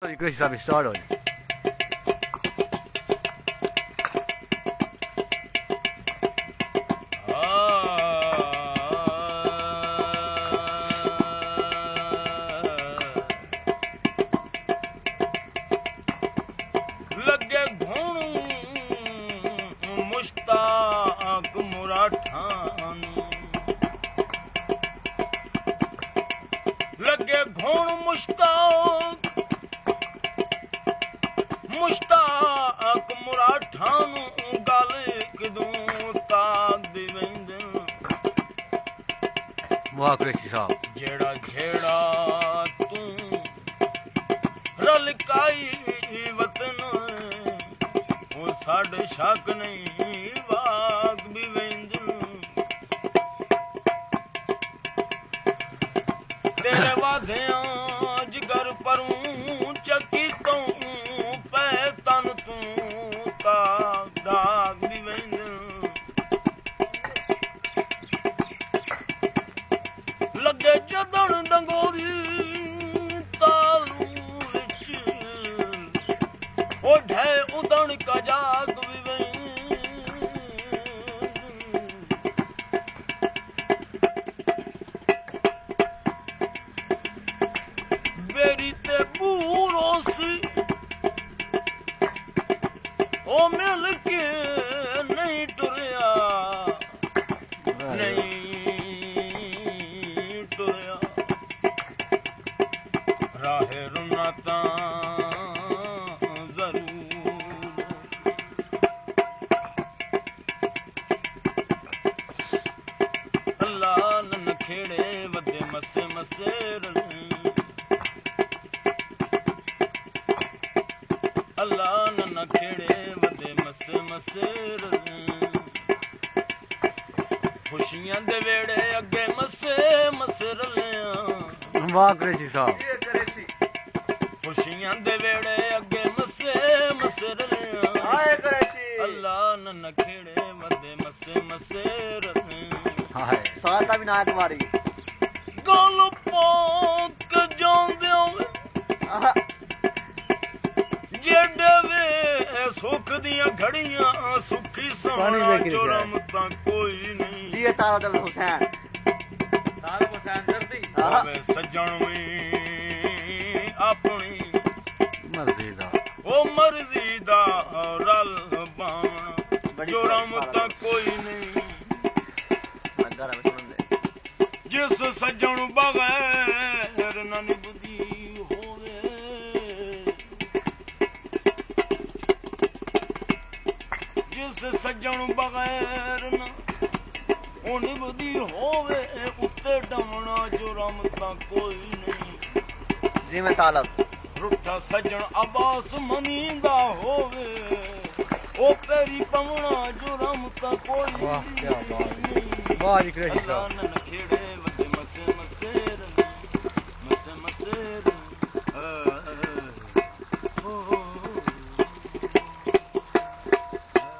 Good stuff to start on. लगे घुण मुश्ताक मुराठान लगे घुण मुश्ताक मुराठान गल कदों ताक दी वेंदे वाह कुरैशी साहब जेड़ा जेड़ा तू रलकाई वतन वो साढ़े शक नहीं वाग भी वेंद तेरे वादियां जिगर परूं चकी तो पै तन तू ताक दाग भी वेंद लगे जदन डंगोरी तालू विच ओ ढे उदण का जाग भी वेंद बेरी ते बूरो सी ओ मिल के नहीं टुरिया नहीं टुरिया राहे रुना तां जरूर अल्लाह नन खेड़े वदे मसे मसे रले अल्लाह नन खेड़े वदे मसे मसे रले खुशियां दे वेड़े अगे मसे मसे रलियां वाह कुरैशी साहब खुशियां दे वेड़े अगे मसे मसे रलियां अल्लाह नन खेड़े वदे मसे मसे रलियां हाय साता भी ना तुम्हारी गल पोक जांदे आहा जेड़े वे सुख दियां घड़ियां सुखी पानी सवना लेके निकल चोरम तां कोई नहीं ये तारा दल हुसैन आहा वे सज्जन वी अपनी मर्जी दा ओ मर्जी दा रल पावना बड़ी चोरम सौख तां कोई नहीं लगा रहा सुन ले जिस सज्जन बगैर न निभदी होवे जिस सज्जन बगैर न ओ निभदी होवे उत्ते डमना जुरम तां कोई नहीं जी में तालब रुठा सज्जन अब्बास मनींदा होवे ओ पेरी पवना जुरम तां कोई वाह क्या बात नहीं वाह जी कुरैशी अल्लाह साहब नन खेड़े